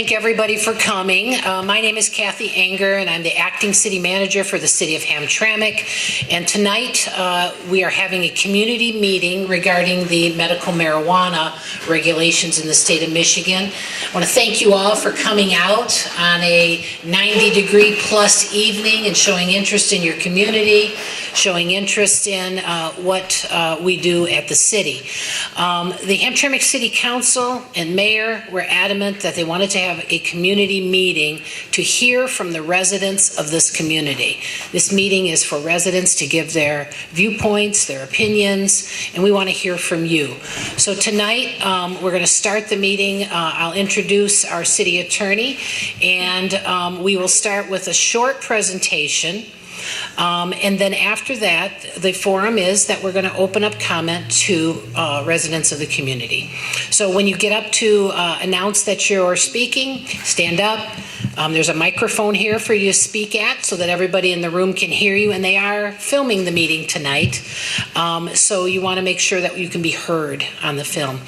thank everybody for coming. My name is Kathy Anger, and I'm the acting city manager for the city of Hamtramck. And tonight we are having a community meeting regarding the medical marijuana regulations in the state of Michigan. I want to thank you all for coming out on a 90-degree plus evening and showing interest in your community, showing interest in what we do at the city. The Hamtramck City Council and Mayor were adamant that they wanted to have a community meeting to hear from the residents of this community. This meeting is for residents to give their viewpoints, their opinions, and we want to hear from you. So tonight we're going to start the meeting. I'll introduce our city attorney, and we will start with a short presentation. And then after that, the forum is that we're going to open up comment to residents of the community. So when you get up to announce that you're speaking, stand up. There's a microphone here for you to speak at so that everybody in the room can hear you, and they are filming the meeting tonight. So you want to make sure that you can be heard on the film.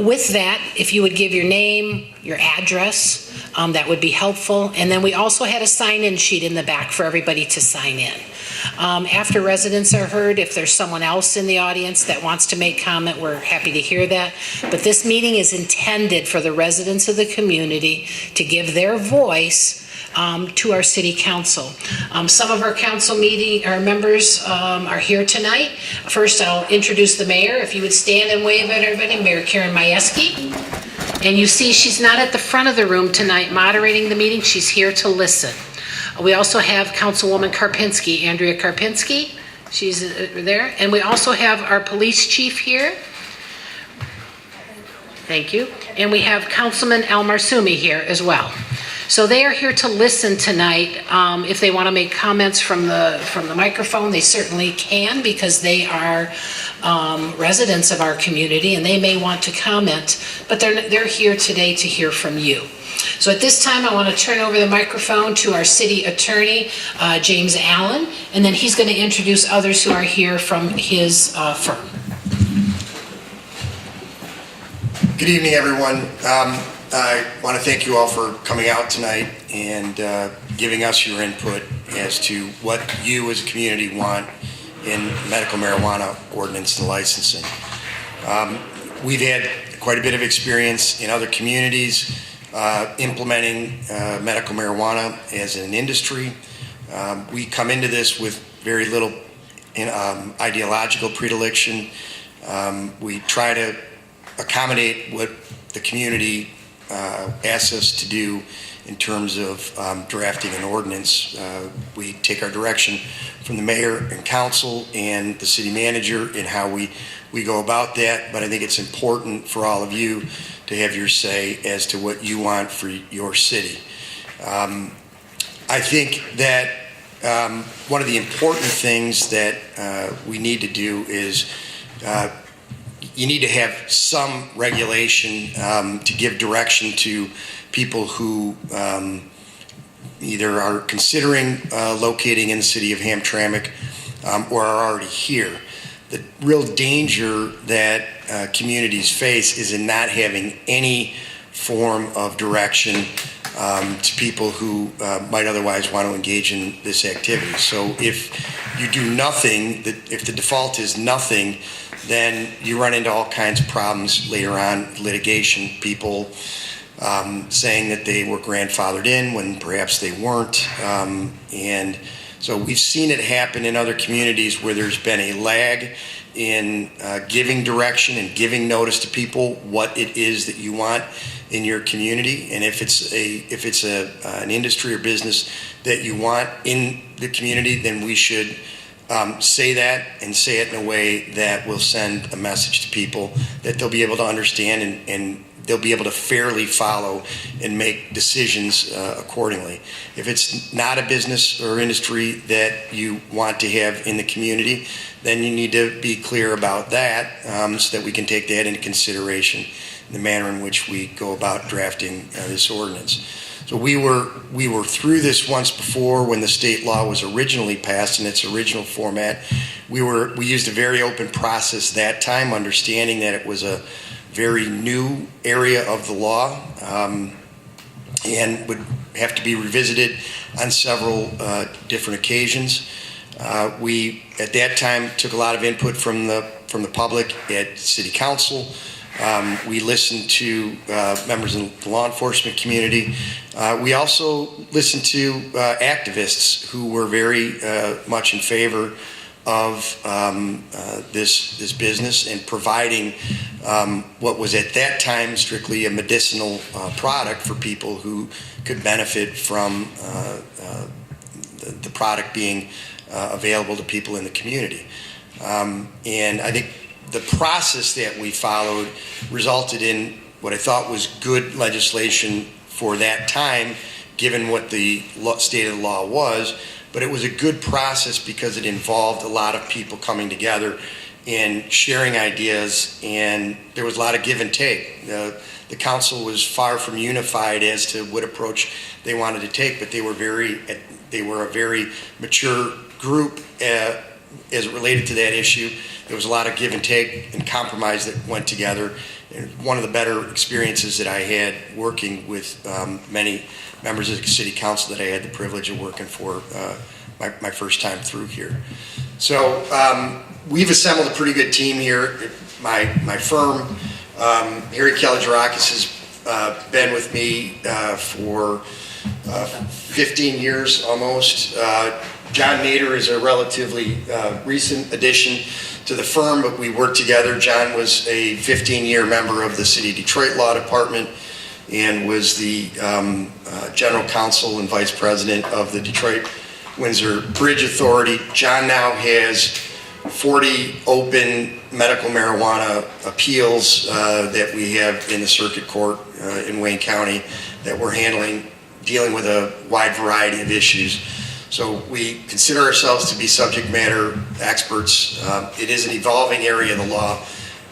With that, if you would give your name, your address, that would be helpful. And then we also had a sign-in sheet in the back for everybody to sign in. After residents are heard, if there's someone else in the audience that wants to make comment, we're happy to hear that. But this meeting is intended for the residents of the community to give their voice to our city council. Some of our council members are here tonight. First, I'll introduce the mayor. If you would stand and wave at everybody, Mayor Karen Majewski. And you see she's not at the front of the room tonight moderating the meeting. She's here to listen. We also have Councilwoman Karpinski, Andrea Karpinski. She's there. And we also have our police chief here. Thank you. And we have Councilman Al Marsumi here as well. So they are here to listen tonight. If they want to make comments from the microphone, they certainly can, because they are residents of our community and they may want to comment, but they're here today to hear from you. So at this time, I want to turn over the microphone to our city attorney, James Allen, and then he's going to introduce others who are here from his firm. Good evening, everyone. I want to thank you all for coming out tonight and giving us your input as to what you as a community want in medical marijuana ordinance and licensing. We've had quite a bit of experience in other communities implementing medical marijuana as an industry. We come into this with very little ideological predilection. We try to accommodate what the community asks us to do in terms of drafting an ordinance. We take our direction from the mayor and council and the city manager in how we go about that, but I think it's important for all of you to have your say as to what you want for your city. I think that one of the important things that we need to do is you need to have some regulation to give direction to people who either are considering locating in the city of Hamtramck or are already here. The real danger that communities face is in not having any form of direction to people who might otherwise want to engage in this activity. So if you do nothing, if the default is nothing, then you run into all kinds of problems later on, litigation, people saying that they were grandfathered in when perhaps they weren't. And so we've seen it happen in other communities where there's been a lag in giving direction and giving notice to people what it is that you want in your community. And if it's an industry or business that you want in the community, then we should say that and say it in a way that will send a message to people that they'll be able to understand and they'll be able to fairly follow and make decisions accordingly. If it's not a business or industry that you want to have in the community, then you need to be clear about that so that we can take that into consideration in the manner in which we go about drafting this ordinance. So we were through this once before when the state law was originally passed in its original format. We used a very open process that time, understanding that it was a very new area of the law. and would have to be revisited on several different occasions. We, at that time, took a lot of input from the public at City Council. We listened to members of the law enforcement community. We also listened to activists who were very much in favor of this business and providing what was at that time strictly a medicinal product for people who could benefit from the product being available to people in the community. And I think the process that we followed resulted in what I thought was good legislation for that time, given what the state of the law was. But it was a good process because it involved a lot of people coming together and sharing ideas, and there was a lot of give and take. The council was far from unified as to what approach they wanted to take, but they were a very mature group as it related to that issue. There was a lot of give and take and compromise that went together. And one of the better experiences that I had working with many members of the city council that I had the privilege of working for my first time through here. So we've assembled a pretty good team here. My firm, Harry Kaligerakis, has been with me for 15 years almost. John Nader is a relatively recent addition to the firm, but we worked together. John was a 15-year member of the City of Detroit Law Department and was the general counsel and vice president of the Detroit Windsor Bridge Authority. John now has 40 open medical marijuana appeals that we have in the circuit court in Wayne County that we're dealing with a wide variety of issues. So we consider ourselves to be subject matter experts. It is an evolving area of the law.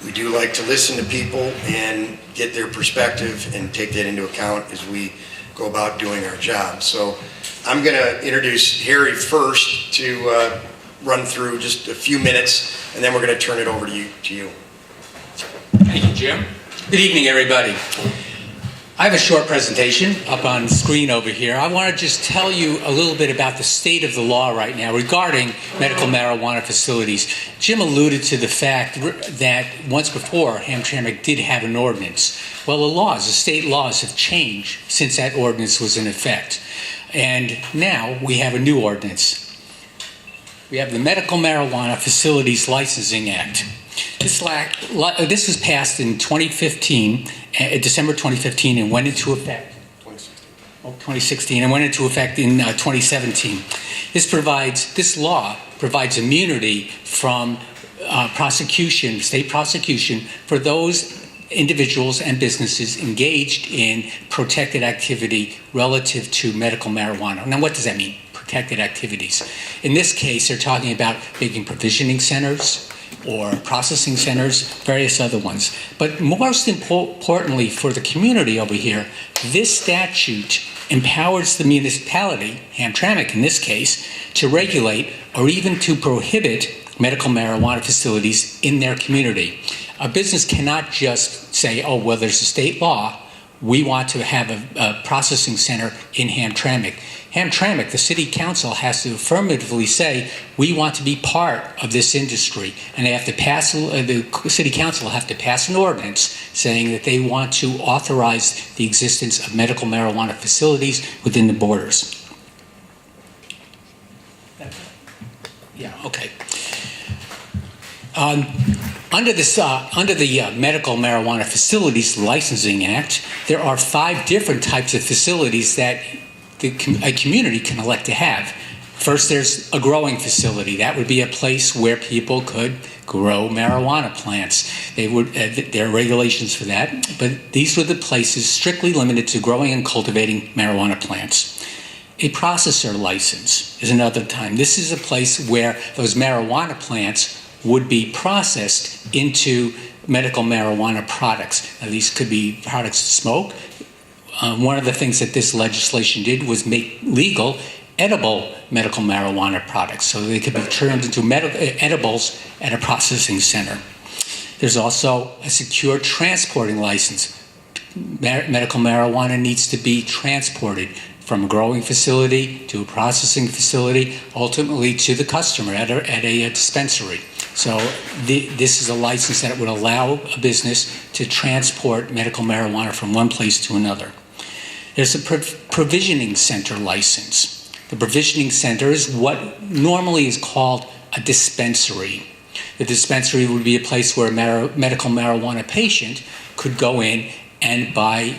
We do like to listen to people and get their perspective and take that into account as we go about doing our job. So I'm going to introduce Harry first to run through just a few minutes, and then we're going to turn it over to you. Thank you, Jim. Good evening, everybody. I have a short presentation up on the screen over here. I want to just tell you a little bit about the state of the law right now regarding medical marijuana facilities. Jim alluded to the fact that once before, Hamtramck did have an ordinance. Well, the state laws have changed since that ordinance was in effect. And now we have a new ordinance. We have the Medical Marijuana Facilities Licensing Act. This was passed in 2015, December 2015, and went into effect. 2016, and went into effect in 2017. This law provides immunity from prosecution, state prosecution, for those individuals and businesses engaged in protected activity relative to medical marijuana. Now, what does that mean? Protected activities. In this case, they're talking about making provisioning centers, or processing centers, various other ones. But most importantly for the community over here, this statute empowers the municipality, Hamtramck in this case, to regulate or even to prohibit medical marijuana facilities in their community. A business cannot just say, oh, well, there's a state law, we want to have a processing center in Hamtramck. Hamtramck, the city council, has to affirmatively say, we want to be part of this industry. And they have to pass, the city council will have to pass an ordinance saying that they want to authorize the existence of medical marijuana facilities within the borders. Yeah, okay. Under the Medical Marijuana Facilities Licensing Act, there are 5 different types of facilities that a community can elect to have. First, there's a growing facility. That would be a place where people could grow marijuana plants. There are regulations for that, but these were the places strictly limited to growing and cultivating marijuana plants. A processor license is another time. This is a place where those marijuana plants would be processed into medical marijuana products. Now, these could be products to smoke. One of the things that this legislation did was make legal edible medical marijuana products, so they could be turned into edibles at a processing center. There's also a secure transporting license. medical marijuana needs to be transported from a growing facility to a processing facility, ultimately to the customer at a dispensary. So this is a license that would allow a business to transport medical marijuana from one place to another. There's a provisioning center license. The provisioning center is what normally is called a dispensary. The dispensary would be a place where a medical marijuana patient could go in and buy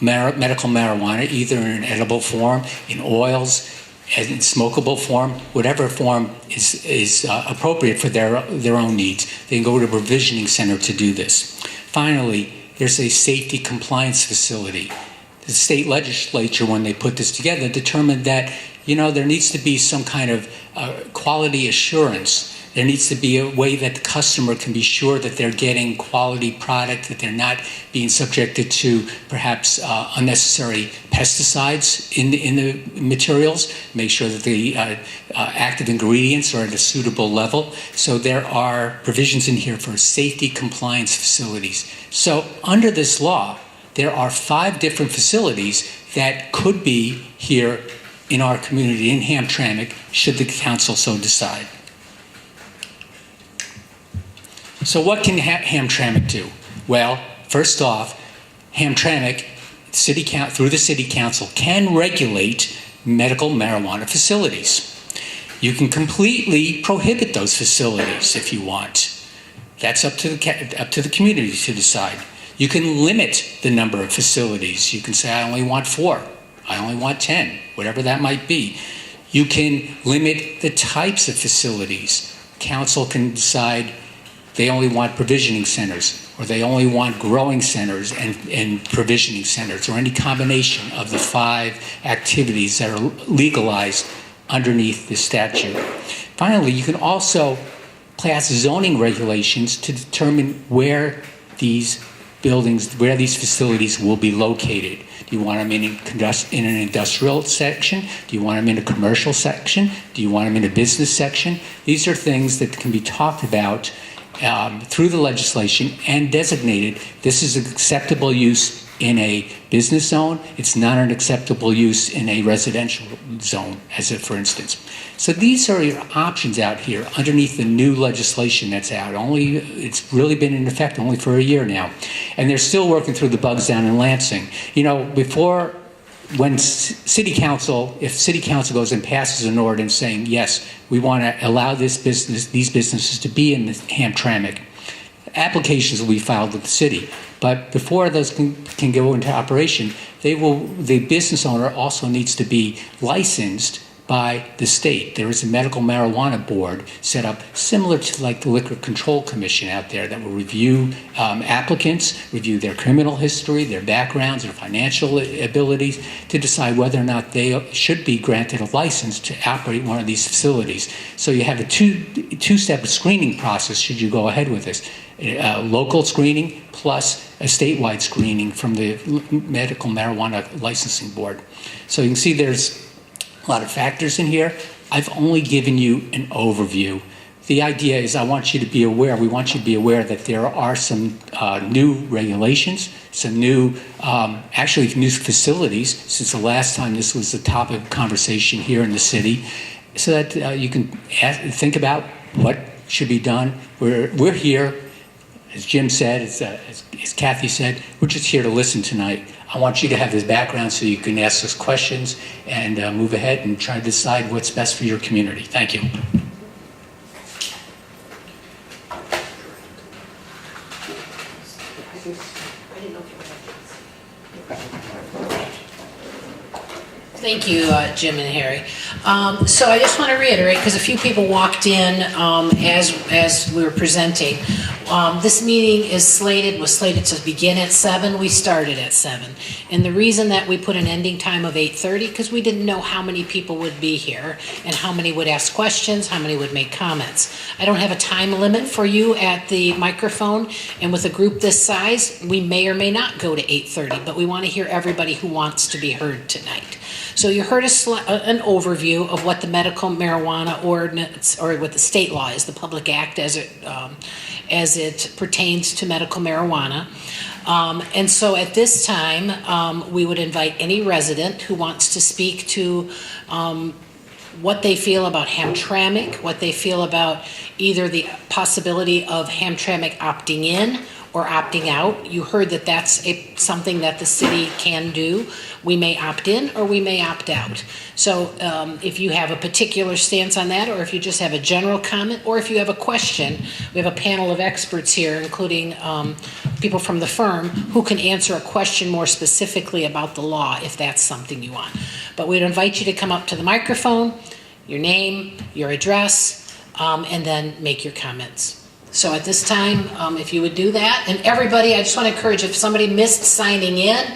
medical marijuana, either in an edible form, in oils, in smokable form, whatever form is appropriate for their own needs. They can go to a provisioning center to do this. Finally, there's a safety compliance facility. The state legislature, when they put this together, determined that, there needs to be some kind of quality assurance. There needs to be a way that the customer can be sure that they're getting quality product, that they're not being subjected to perhaps unnecessary pesticides in the materials. Make sure that the active ingredients are at a suitable level. So there are provisions in here for safety compliance facilities. So under this law, there are 5 different facilities that could be here in our community in Hamtramck, should the council so decide. So what can Hamtramck do? Well, first off, Hamtramck, through the city council, can regulate medical marijuana facilities. You can completely prohibit those facilities if you want. That's up to the community to decide. You can limit the number of facilities. You can say, I only want 4. I only want 10, whatever that might be. You can limit the types of facilities. Council can decide they only want provisioning centers, or they only want growing centers and provisioning centers, or any combination of the 5 activities that are legalized underneath the statute. Finally, you can also pass zoning regulations to determine where these facilities will be located. Do you want them in an industrial section? Do you want them in a commercial section? Do you want them in a business section? These are things that can be talked about through the legislation and designated. This is acceptable use in a business zone. It's not an acceptable use in a residential zone, for instance. So these are your options out here underneath the new legislation that's out. It's really been in effect only for a year now. And they're still working through the bugs down in Lansing. Before, if city council goes and passes an ordinance saying, yes, we want to allow these businesses to be in the Hamtramck, applications will be filed with the city. But before those can go into operation, the business owner also needs to be licensed by the state. There is a medical marijuana board set up similar to like the Liquor Control Commission out there that will review applicants, review their criminal history, their backgrounds, their financial abilities, to decide whether or not they should be granted a license to operate one of these facilities. So you have a two-step screening process should you go ahead with this. Local screening plus a statewide screening from the Medical Marijuana Licensing Board. So you can see there's a lot of factors in here. I've only given you an overview. The idea is we want you to be aware that there are some new regulations, some new facilities since the last time this was the topic of conversation here in the city, so that you can think about what should be done. We're here, as Jim said, as Kathy said, we're just here to listen tonight. I want you to have this background so you can ask us questions and move ahead and try to decide what's best for your community. Thank you. Thank you, Jim and Harry. So I just want to reiterate, because a few people walked in as we were presenting. This meeting was slated to begin at 7. We started at 7. And the reason that we put an ending time of 8:30, because we didn't know how many people would be here and how many would ask questions, how many would make comments. I don't have a time limit for you at the microphone, and with a group this size, we may or may not go to 8:30, but we want to hear everybody who wants to be heard tonight. So you heard an overview of what the medical marijuana ordinance, or what the state law is, the Public Act as it pertains to medical marijuana. And so at this time, we would invite any resident who wants to speak to what they feel about Hamtramck, what they feel about either the possibility of Hamtramck opting in or opting out. You heard that that's something that the city can do. We may opt in or we may opt out. So if you have a particular stance on that, or if you just have a general comment, or if you have a question, we have a panel of experts here, including people from the firm, who can answer a question more specifically about the law, if that's something you want. But we'd invite you to come up to the microphone, your name, your address, and then make your comments. So at this time, if you would do that, and everybody, I just want to encourage, if somebody missed signing in,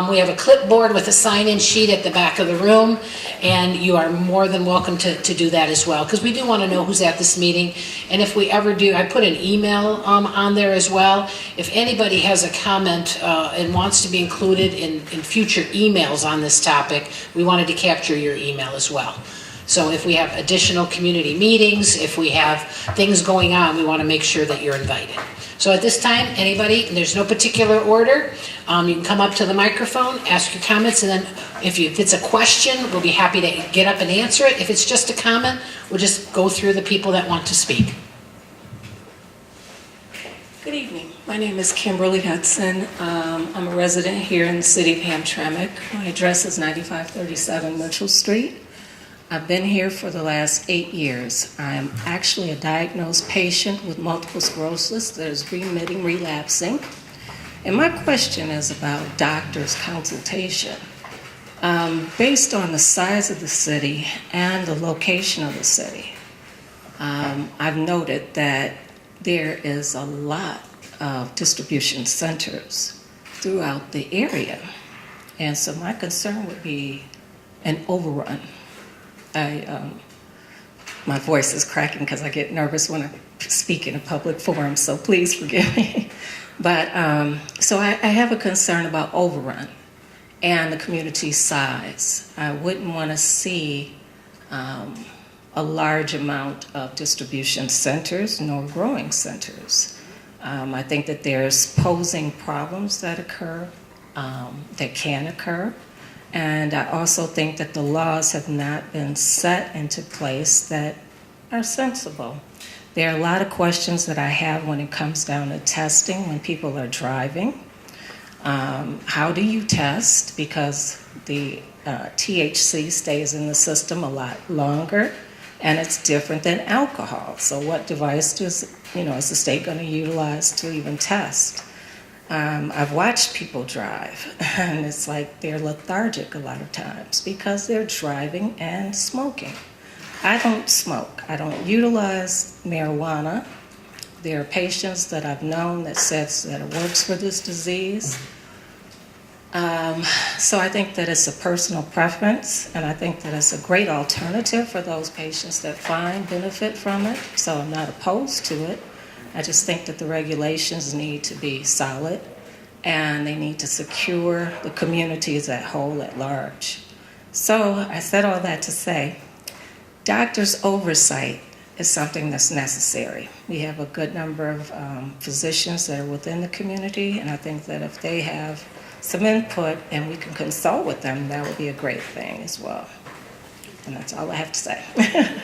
we have a clipboard with a sign-in sheet at the back of the room, and you are more than welcome to do that as well, because we do want to know who's at this meeting. And if we ever do, I put an email on there as well. If anybody has a comment and wants to be included in future emails on this topic, we wanted to capture your email as well. So if we have additional community meetings, if we have things going on, we want to make sure that you're invited. So at this time, anybody, there's no particular order, you can come up to the microphone, ask your comments, and then if it's a question, we'll be happy to get up and answer it. If it's just a comment, we'll just go through the people that want to speak. Good evening. My name is Kimberly Hudson. I'm a resident here in the city of Hamtramck. My address is 9537 Mitchell Street. I've been here for the last 8 years. I am actually a diagnosed patient with multiple sclerosis that is remitting, relapsing. And my question is about doctors' consultation. Based on the size of the city and the location of the city, I've noted that there is a lot of distribution centers throughout the area. And so my concern would be an overrun. My voice is cracking because I get nervous when I speak in a public forum, so please forgive me. But so I have a concern about overrun and the community size. I wouldn't want to see a large amount of distribution centers nor growing centers. I think that there's posing problems that occur, that can occur. And I also think that the laws have not been set into place that are sensible. There are a lot of questions that I have when it comes down to testing when people are driving. How do you test? Because the THC stays in the system a lot longer, and it's different than alcohol. So what device is the state going to utilize to even test? I've watched people drive, and it's like they're lethargic a lot of times because they're driving and smoking. I don't smoke. I don't utilize marijuana. There are patients that I've known that says that it works for this disease. So I think that it's a personal preference, and I think that it's a great alternative for those patients that find benefit from it. So I'm not opposed to it. I just think that the regulations need to be solid, and they need to secure the community as a whole at large. So I said all that to say, doctors' oversight is something that's necessary. We have a good number of physicians that are within the community, and I think that if they have some input and we can consult with them, that would be a great thing as well. And that's all I have to say.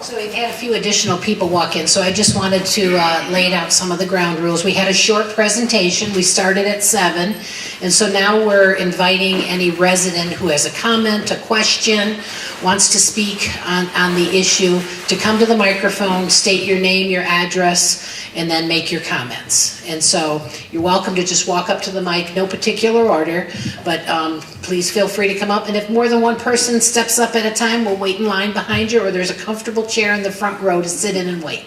So we've had a few additional people walk in, so I just wanted to lay out some of the ground rules. We had a short presentation. We started at 7, and so now we're inviting any resident who has a comment, a question, wants to speak on the issue to come to the microphone, state your name, your address, and then make your comments. And so you're welcome to just walk up to the mic, no particular order, but please feel free to come up. And if more than one person steps up at a time, we'll wait in line behind you, or there's a comfortable chair in the front row to sit in and wait.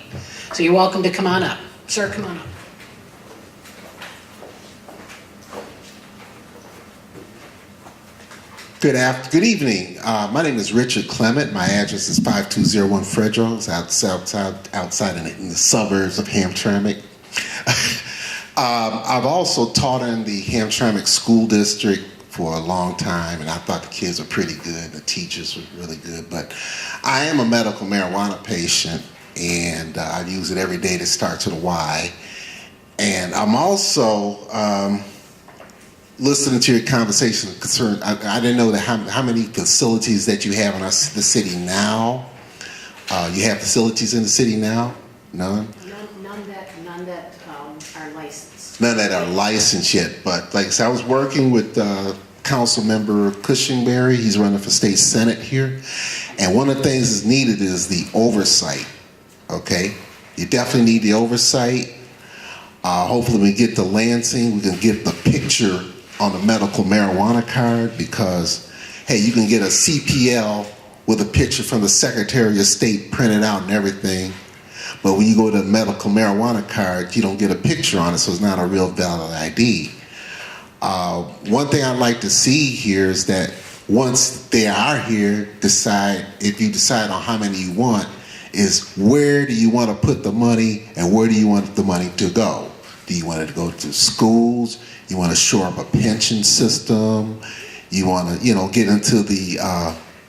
So you're welcome to come on up. Sir, come on up. Good evening. My name is Richard Clement. My address is 5201 Fredro. It's outside in the suburbs of Hamtramck. I've also taught in the Hamtramck School District for a long time, and I thought the kids were pretty good. The teachers were really good. But I am a medical marijuana patient, and I use it every day that starts with a Y. And I'm also listening to your conversation concerned. I didn't know that how many facilities that you have in the city now. You have facilities in the city now? None? None that are licensed. None that are licensed yet. But like I said, I was working with Council Member Cushingberry. He's running for state senate here. And one of the things that's needed is the oversight. Okay? You definitely need the oversight. Hopefully when we get to Lansing, we can get the picture on the medical marijuana card, because, hey, you can get a CPL with a picture from the Secretary of State printed out and everything. But when you go to the medical marijuana card, you don't get a picture on it, so it's not a real valid ID. One thing I'd like to see here is that once they are here, if you decide on how many you want, is where do you want to put the money and where do you want the money to go? Do you want it to go to schools? You want to shore up a pension system? You want to, get into the,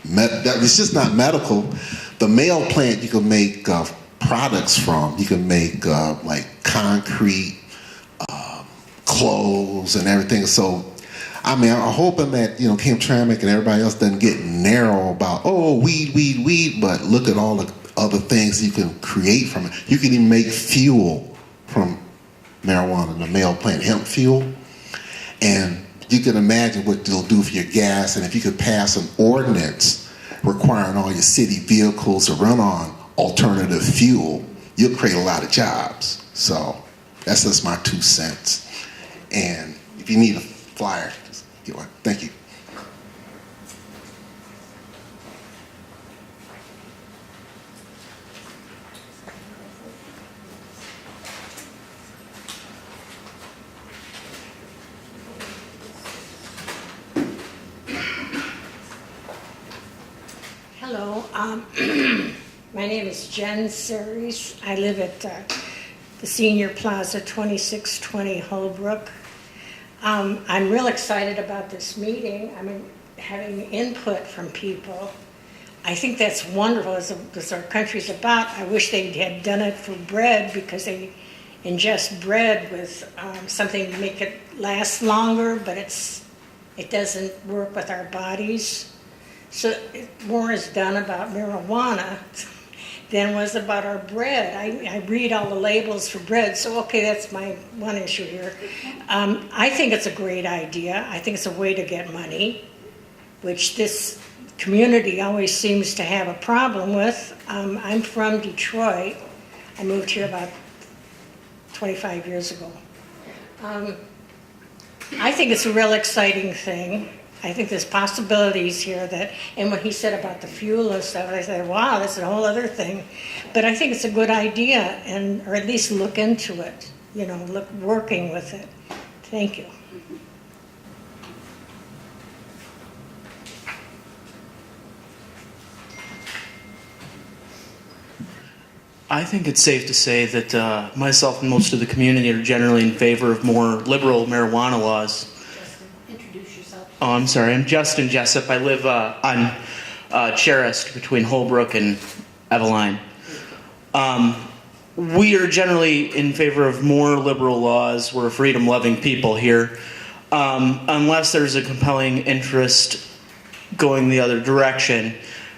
it's just not medical. The mail plant you can make products from. You can make like concrete, clothes and everything. So, I mean, I'm hoping that, Hamtramck and everybody else doesn't get narrow about, weed, but look at all the other things you can create from it. You can even make fuel from marijuana, the mail plant, hemp fuel. And you can imagine what it'll do for your gas. And if you could pass an ordinance requiring all your city vehicles to run on alternative fuel, you'll create a lot of jobs. So that's just my 2 cents. And if you need a flyer, just get one. Thank you. Hello, my name is Jen Series. I live at the Senior Plaza, 2620 Holbrook. I'm real excited about this meeting. I mean, having input from people. I think that's wonderful, as our country's about. I wish they had done it for bread, because they ingest bread with something to make it last longer, but it doesn't work with our bodies. So more is done about marijuana than was about our bread. I read all the labels for bread, so okay, that's my one issue here. I think it's a great idea. I think it's a way to get money, which this community always seems to have a problem with. I'm from Detroit. I moved here about 25 years ago. I think it's a real exciting thing. I think there's possibilities here and when he said about the fuel and stuff, I said, wow, that's a whole other thing. But I think it's a good idea, or at least look into it, working with it. Thank you. I think it's safe to say that myself and most of the community are generally in favor of more liberal marijuana laws. Introduce yourself. Oh, I'm sorry. I'm Justin Jessup. I live on Cherist between Holbrook and Eveline. We are generally in favor of more liberal laws. We're freedom-loving people here. Unless there's a compelling interest going the other direction.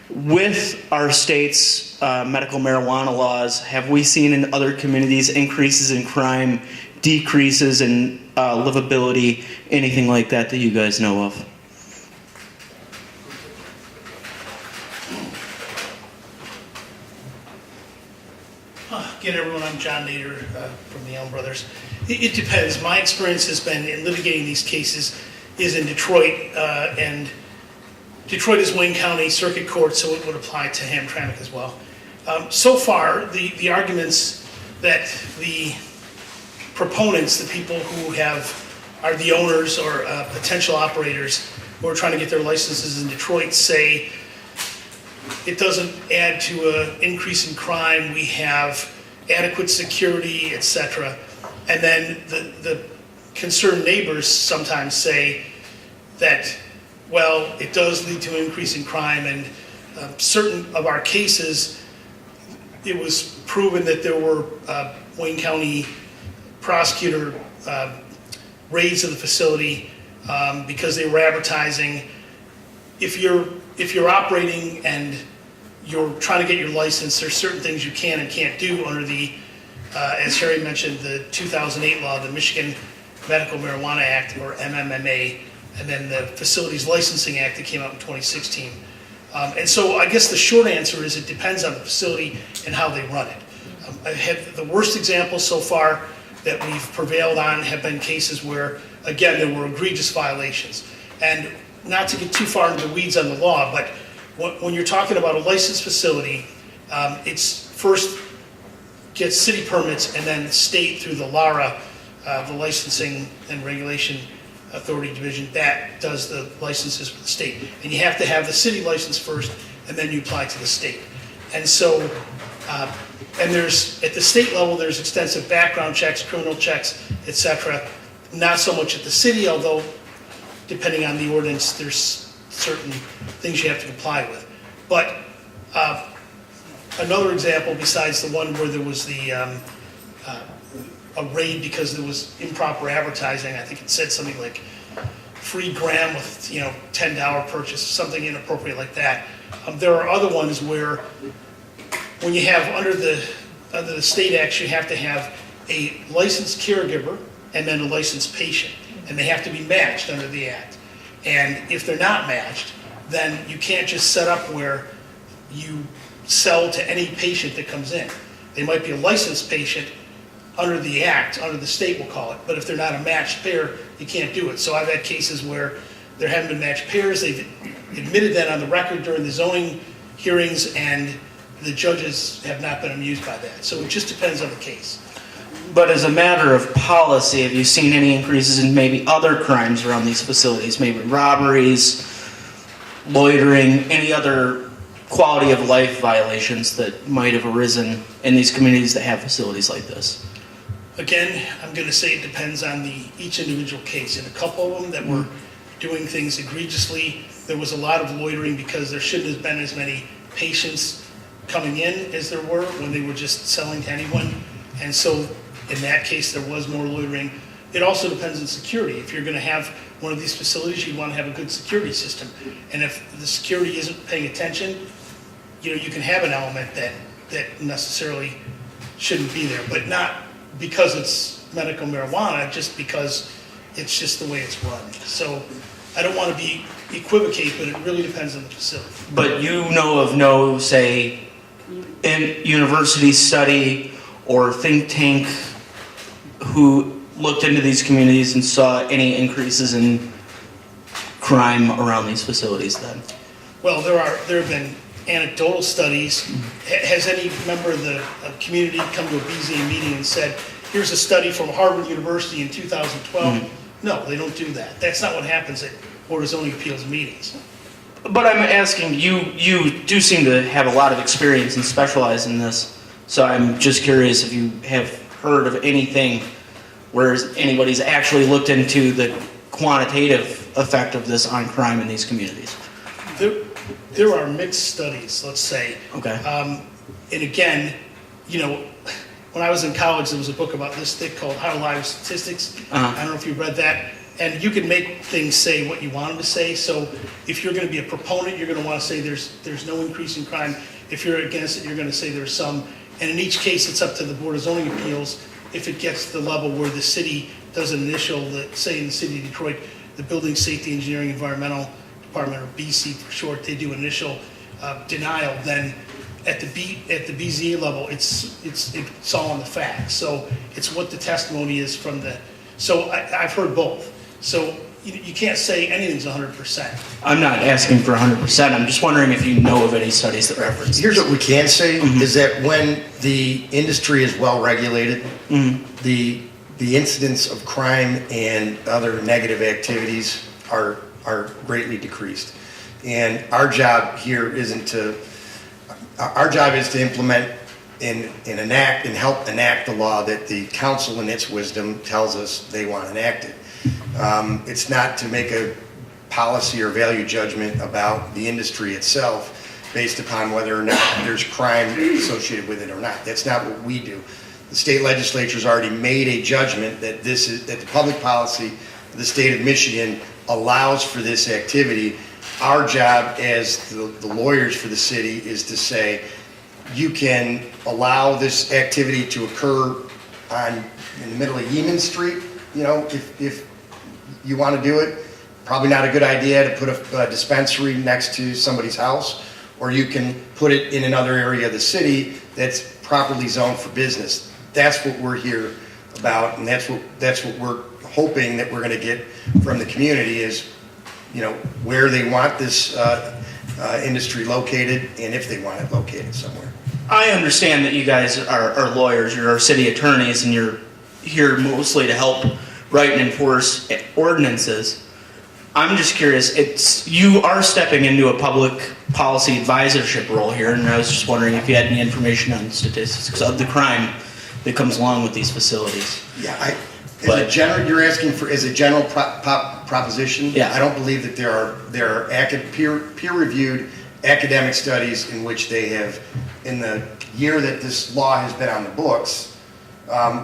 With our state's medical marijuana laws, have we seen in other communities increases in crime, decreases in livability, anything like that you guys know of? Again, everyone, I'm John Nader from the Elm Brothers. It depends. My experience has been in litigating these cases is in Detroit, and Detroit is Wayne County Circuit Court, so it would apply to Hamtramck as well. So far, the arguments that the proponents, the people who are the owners or potential operators who are trying to get their licenses in Detroit say it doesn't add to an increase in crime, we have adequate security, etc. And then the concerned neighbors sometimes say that, well, it does lead to an increase in crime, and certain of our cases, it was proven that there were Wayne County prosecutor raids of the facility because they were advertising. If you're operating and you're trying to get your license, there's certain things you can and can't do under the, as Harry mentioned, the 2008 law, the Michigan Medical Marijuana Act, or MMMA, and then the Facilities Licensing Act that came out in 2016. And so I guess the short answer is it depends on the facility and how they run it. I have the worst examples so far that we've prevailed on have been cases where, again, there were egregious violations. And not to get too far into the weeds on the law, but when you're talking about a licensed facility, it's first gets city permits and then state through the LARA, the Licensing and Regulation Authority Division, that does the licenses for the state. And you have to have the city license first, and then you apply to the state. And so, and there's, at the state level, there's extensive background checks, criminal checks, et cetera. Not so much at the city, although depending on the ordinance, there's certain things you have to comply with. But another example besides the one where there was the a raid because there was improper advertising. I think it said something like free gram with $10 purchase, something inappropriate like that. There are other ones where when you have under the state acts, you have to have a licensed caregiver and then a licensed patient, and they have to be matched under the act. And if they're not matched, then you can't just set up where you sell to any patient that comes in. They might be a licensed patient under the act, under the state we'll call it, but if they're not a matched pair, you can't do it. So I've had cases where there haven't been matched pairs. They've admitted that on the record during the zoning hearings, and the judges have not been amused by that. So it just depends on the case. But as a matter of policy, have you seen any increases in maybe other crimes around these facilities? Maybe robberies, loitering, any other quality of life violations that might have arisen in these communities that have facilities like this? Again, I'm going to say it depends on each individual case. In a couple of them that were doing things egregiously, there was a lot of loitering because there shouldn't have been as many patients coming in as there were when they were just selling to anyone. And so in that case, there was more loitering. It also depends on security. If you're going to have one of these facilities, you want to have a good security system. And if the security isn't paying attention, you can have an element that necessarily shouldn't be there, but not because it's medical marijuana, just because it's just the way it's run. So I don't want to equivocate, but it really depends on the facility. But you know of no, say, university study or think tank who looked into these communities and saw any increases in crime around these facilities then? Well, there have been anecdotal studies. Has any member of the community come to a BZA meeting and said, here's a study from Harvard University in 2012? No, they don't do that. That's not what happens at Board of Zoning Appeals meetings. But I'm asking, you do seem to have a lot of experience and specialize in this, so I'm just curious if you have heard of anything where anybody's actually looked into the quantitative effect of this on crime in these communities. There are mixed studies, let's say. Okay. And again, when I was in college, there was a book about this thick called How to Lie with Statistics. I don't know if you read that. And you can make things say what you want them to say. So if you're going to be a proponent, you're going to want to say there's no increase in crime. If you're against it, you're going to say there's some. And in each case, it's up to the Board of Zoning Appeals if it gets to the level where the city does an initial, say in the city of Detroit, the Building Safety Engineering Environmental Department, or BC for short, they do initial denial. Then at the BZA level, it's all on the facts. So it's what the testimony is from the. So I've heard both. So you can't say anything's 100%. I'm not asking for 100%. I'm just wondering if you know of any studies that reference. Here's what we can say is that when the industry is well regulated, the incidence of crime and other negative activities are greatly decreased. And our job here isn't to. Our job is to implement and enact and help enact the law that the council in its wisdom tells us they want enacted. It's not to make a policy or value judgment about the industry itself based upon whether or not there's crime associated with it or not. That's not what we do. The state legislature's already made a judgment that that the public policy of the state of Michigan allows for this activity. Our job as the lawyers for the city is to say, you can allow this activity to occur in the middle of Yeaman Street, if you want to do it. Probably not a good idea to put a dispensary next to somebody's house, or you can put it in another area of the city that's properly zoned for business. That's what we're here about, and that's what we're hoping that we're going to get from the community is, where they want this industry located and if they want it located somewhere. I understand that you guys are lawyers, you're our city attorneys, and you're here mostly to help write and enforce ordinances. I'm just curious, you are stepping into a public policy advisorship role here, and I was just wondering if you had any information on statistics of the crime that comes along with these facilities. Yeah, you're asking for as a general proposition. Yeah. I don't believe that there are peer-reviewed academic studies in which they have, in the year that this law has been on the books,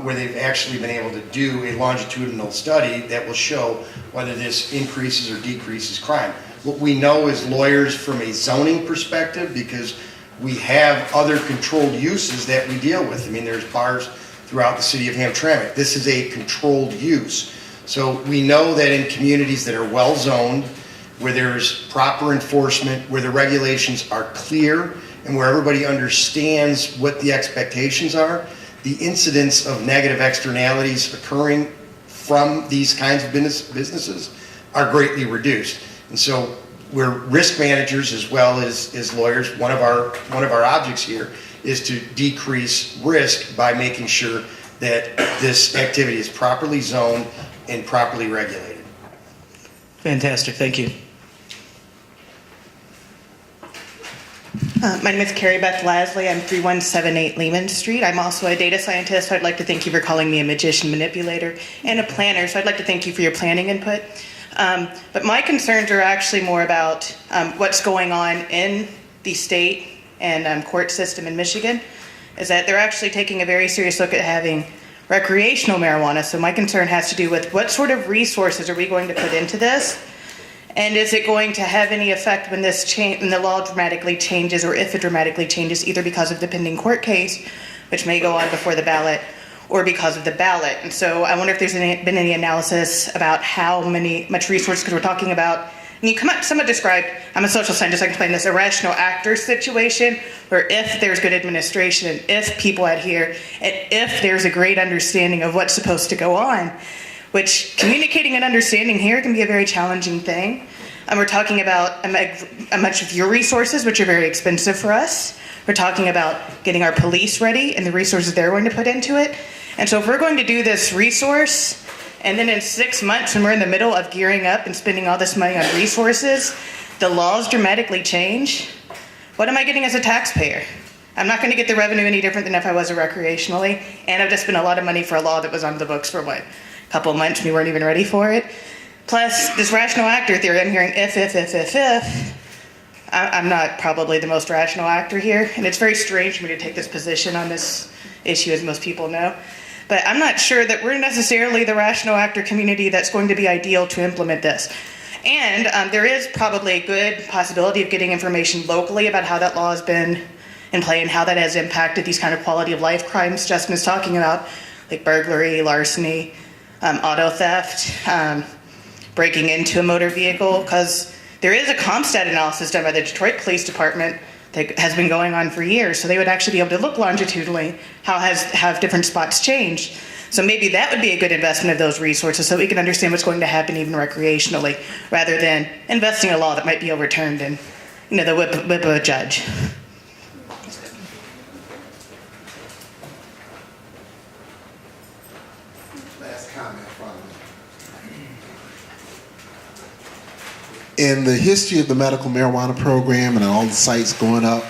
where they've actually been able to do a longitudinal study that will show whether this increases or decreases crime. What we know as lawyers from a zoning perspective, because we have other controlled uses that we deal with. I mean, there's bars throughout the city of Hamtramck. This is a controlled use. So we know that in communities that are well zoned, where there's proper enforcement, where the regulations are clear, and where everybody understands what the expectations are, the incidence of negative externalities occurring from these kinds of businesses are greatly reduced. And so we're risk managers as well as lawyers. One of our objects here is to decrease risk by making sure that this activity is properly zoned and properly regulated. Fantastic, thank you. My name is Carrie Beth Lasley. I'm 3178 Lehman Street. I'm also a data scientist, so I'd like to thank you for calling me a magician manipulator and a planner, so I'd like to thank you for your planning input. But my concerns are actually more about what's going on in the state and court system in Michigan, is that they're actually taking a very serious look at having recreational marijuana. So my concern has to do with what sort of resources are we going to put into this? And is it going to have any effect when when the law dramatically changes, or if it dramatically changes, either because of the pending court case, which may go on before the ballot, or because of the ballot? And so I wonder if there's been any analysis about how much resources, because we're talking about, and you somewhat described, I'm a social scientist, I can explain this, a rational actor situation, where if there's good administration, and if people adhere, and if there's a great understanding of what's supposed to go on, which communicating and understanding here can be a very challenging thing. And we're talking about a much of your resources, which are very expensive for us. We're talking about getting our police ready and the resources they're going to put into it. And so if we're going to do this resource, and then in 6 months when we're in the middle of gearing up and spending all this money on resources, the laws dramatically change, what am I getting as a taxpayer? I'm not going to get the revenue any different than if I was a recreationally, and I've just spent a lot of money for a law that was on the books for couple of months, we weren't even ready for it. Plus, this rational actor theory, I'm hearing if. I'm not probably the most rational actor here, and it's very strange for me to take this position on this issue, as most people know. But I'm not sure that we're necessarily the rational actor community that's going to be ideal to implement this. And there is probably a good possibility of getting information locally about how that law has been in play and how that has impacted these kind of quality of life crimes Justin is talking about, like burglary, larceny, auto theft, breaking into a motor vehicle, because there is a CompStat analysis done by the Detroit Police Department that has been going on for years, so they would actually be able to look longitudinally have different spots changed. So maybe that would be a good investment of those resources, so we can understand what's going to happen even recreationally, rather than investing in a law that might be overturned and the whip of a judge. In the history of the medical marijuana program and all the sites going up,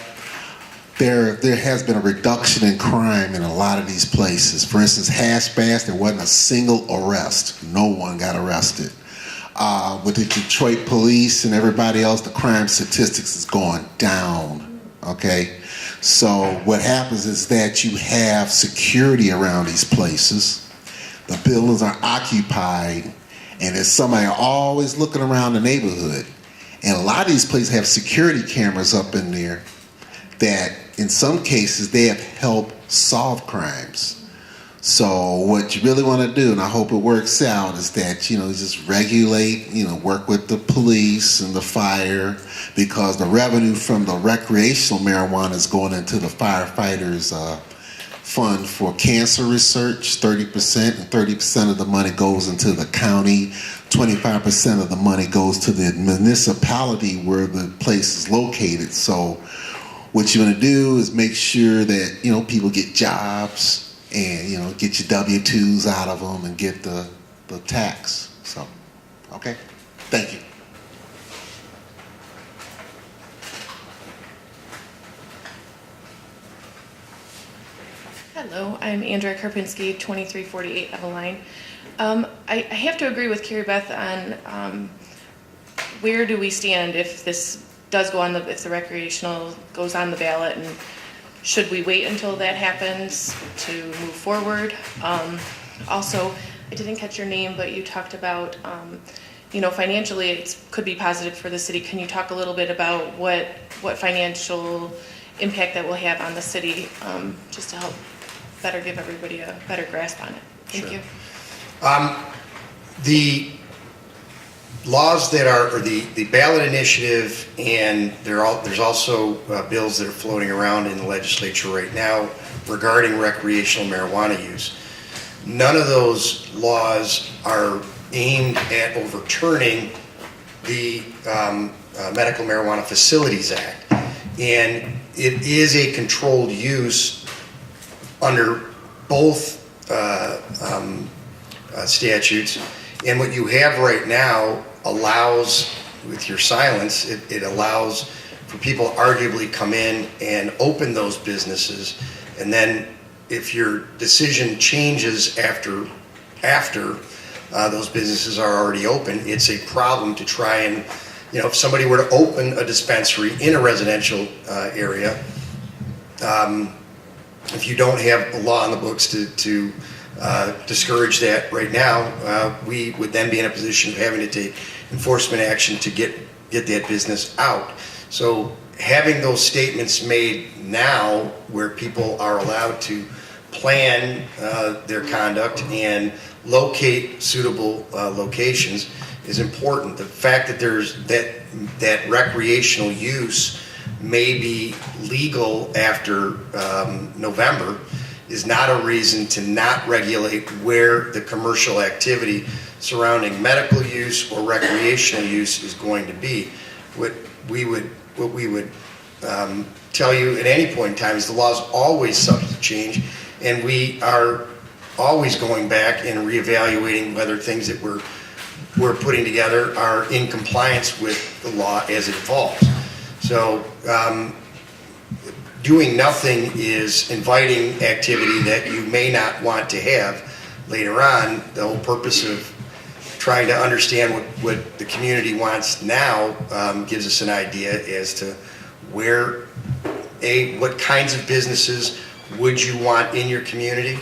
there has been a reduction in crime in a lot of these places. For instance, Hash Bash, there wasn't a single arrest. No one got arrested. with the Detroit police and everybody else, the crime statistics is going down, okay? So what happens is that you have security around these places. The buildings are occupied, and there's somebody always looking around the neighborhood. And a lot of these places have security cameras up in there that, in some cases, they have helped solve crimes. So what you really want to do, and I hope it works out, is that, just regulate, work with the police and the fire, because the revenue from the recreational marijuana is going into the firefighters' fund for cancer research, 30%, and 30% of the money goes into the county, 25% of the money goes to the municipality where the place is located. So what you want to do is make sure that, people get jobs, and get your W-2s out of them and get the tax. So, okay, thank you. Hello, I'm Andrea Karpinski, 2348 Eveline. I have to agree with Carrie Beth on where do we stand if this does go on if the recreational goes on the ballot, and should we wait until that happens to move forward? Also, I didn't catch your name, but you talked about, financially it could be positive for the city. Can you talk a little bit about what financial impact that will have on the city, just to help better give everybody a better grasp on it? Thank you. The laws that are, or the ballot initiative, and there's also bills that are floating around in the legislature right now regarding recreational marijuana use. None of those laws are aimed at overturning the Medical Marijuana Facilities Act. And it is a controlled use under both statutes. And what you have right now allows, with your silence, it allows for people to arguably come in and open those businesses, and then if your decision changes after those businesses are already open, it's a problem to try and, if somebody were to open a dispensary in a residential area, if you don't have a law on the books to discourage that right now, we would then be in a position of having to take enforcement action to get that business out. So having those statements made now, where people are allowed to plan their conduct and locate suitable locations, is important. The fact that there's that recreational use may be legal after November is not a reason to not regulate where the commercial activity surrounding medical use or recreational use is going to be. What we would tell you at any point in time is the law is always subject to change, and we are always going back and reevaluating whether things that we're putting together are in compliance with the law as it evolves. So doing nothing is inviting activity that you may not want to have later on. The whole purpose of trying to understand what the community wants now gives us an idea as to where, what kinds of businesses would you want in your community,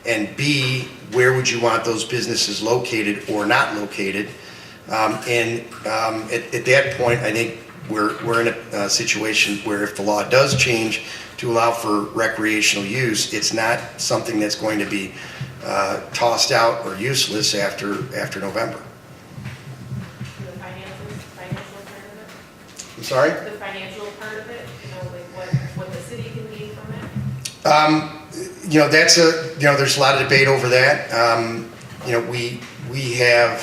and B, where would you want those businesses located or not located. At that point, I think we're in a situation where if the law does change to allow for recreational use, it's not something that's going to be tossed out or useless after November. The financial part of it? I'm sorry? The financial part of it, like what the city can gain from it? There's a lot of debate over that. We have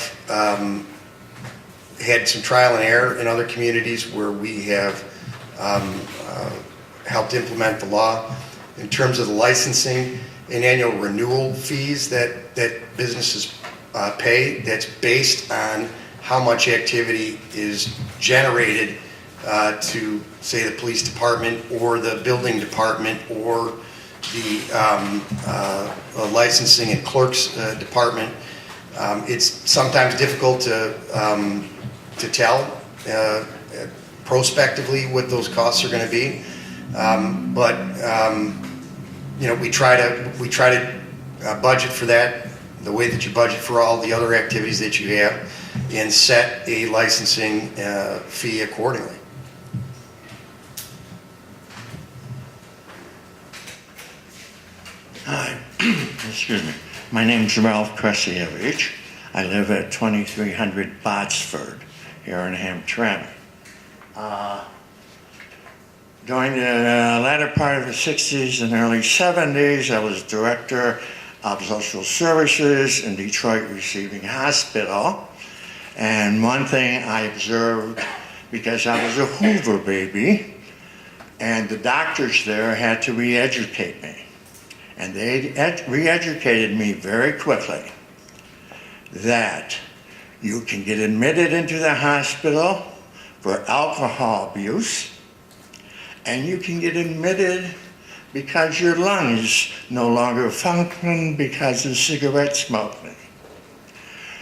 had some trial and error in other communities where we have helped implement the law. In terms of the licensing and annual renewal fees that businesses pay, that's based on how much activity is generated to, say, the police department or the building department or the licensing and clerks department. It's sometimes difficult to tell prospectively what those costs are going to be, but we try to budget for that the way that you budget for all the other activities that you have, and set a licensing fee accordingly. Hi, excuse me. My name's Ralph Kresievich. I live at 2300 Botsford here in Hamtramck. During the latter part of the 60s and early 70s, I was director of social services in Detroit Receiving Hospital. And one thing I observed, because I was a Hoover baby, and the doctors there had to re-educate me. And they re-educated me very quickly that you can get admitted into the hospital for alcohol abuse, and you can get admitted because your lungs no longer function because of cigarette smoking.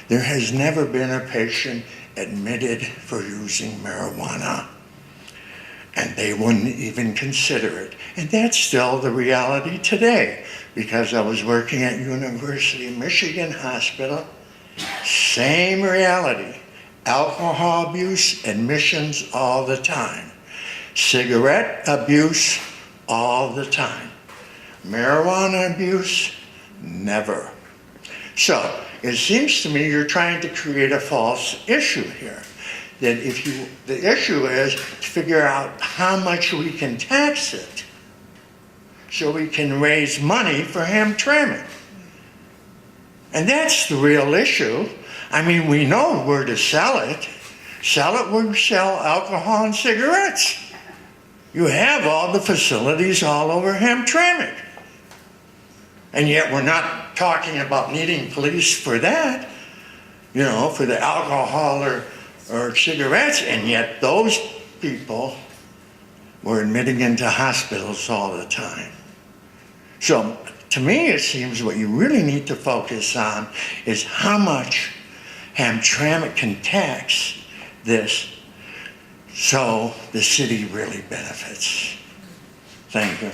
There has never been a patient admitted for using marijuana, and they wouldn't even consider it. And that's still the reality today, because I was working at University of Michigan Hospital. Same reality. Alcohol abuse, admissions all the time. Cigarette abuse all the time. Marijuana abuse, never. So it seems to me you're trying to create a false issue here. That the issue is to figure out how much we can tax it so we can raise money for Hamtramck. And that's the real issue. I mean, we know where to sell it. Sell it where we sell alcohol and cigarettes. You have all the facilities all over Hamtramck. And yet we're not talking about needing police for that, for the alcohol or cigarettes, and yet those people were admitting into hospitals all the time. So to me, it seems what you really need to focus on is how much Hamtramck can tax this so the city really benefits. Thank you.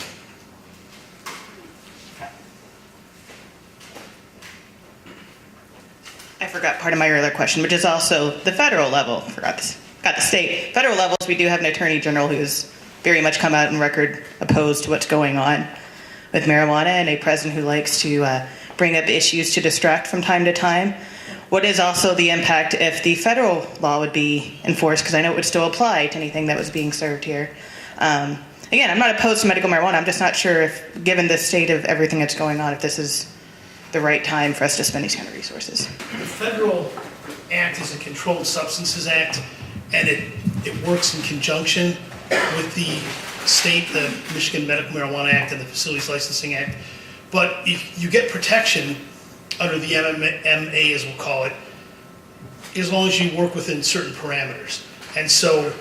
I forgot part of my earlier question, which is also the federal level. Got the state. Federal levels, we do have an attorney general who's very much come out in record opposed to what's going on with marijuana, and a president who likes to bring up issues to distract from time to time. What is also the impact if the federal law would be enforced? Because I know it would still apply to anything that was being served here. Again, I'm not opposed to medical marijuana. I'm just not sure if, given the state of everything that's going on, if this is the right time for us to spend these kind of resources. The federal act is a Controlled Substances Act, and it works in conjunction with the state, the Michigan Medical Marijuana Act and the Facilities Licensing Act. But if you get protection under the MMA, as we'll call it, as long as you work within certain parameters. And so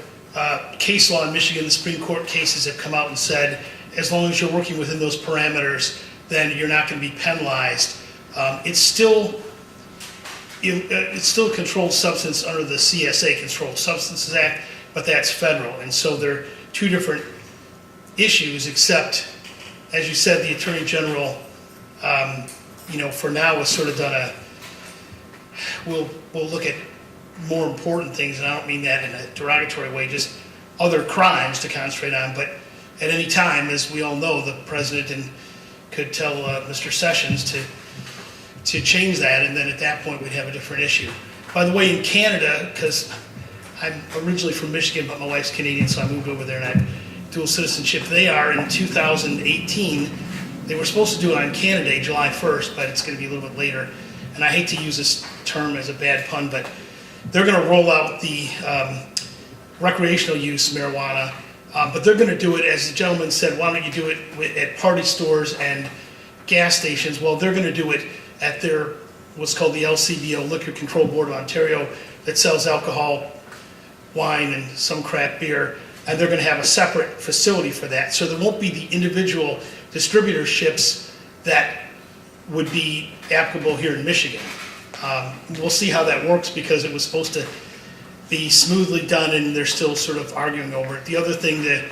case law in Michigan, the Supreme Court cases have come out and said, as long as you're working within those parameters, then you're not going to be penalized. It's still a controlled substance under the CSA, Controlled Substances Act, but that's federal. And so they're two different issues, except, as you said, the Attorney General, for now has sort of done we'll look at more important things, and I don't mean that in a derogatory way, just other crimes to concentrate on. But at any time, as we all know, the president could tell Mr. Sessions to change that, and then at that point we'd have a different issue. By the way, in Canada, because I'm originally from Michigan, but my wife's Canadian, so I moved over there and I have dual citizenship. They are, in 2018, they were supposed to do it on Canada Day, July 1st, but it's going to be a little bit later. And I hate to use this term as a bad pun, but they're going to roll out the recreational use marijuana, but they're going to do it, as the gentleman said, why don't you do it at party stores and gas stations? Well, they're going to do it at their, what's called the LCBO, Liquor Control Board of Ontario, that sells alcohol, wine, and some craft beer, and they're going to have a separate facility for that. So there won't be the individual distributorships that would be applicable here in Michigan. We'll see how that works because it was supposed to be smoothly done and they're still sort of arguing over it. The other thing to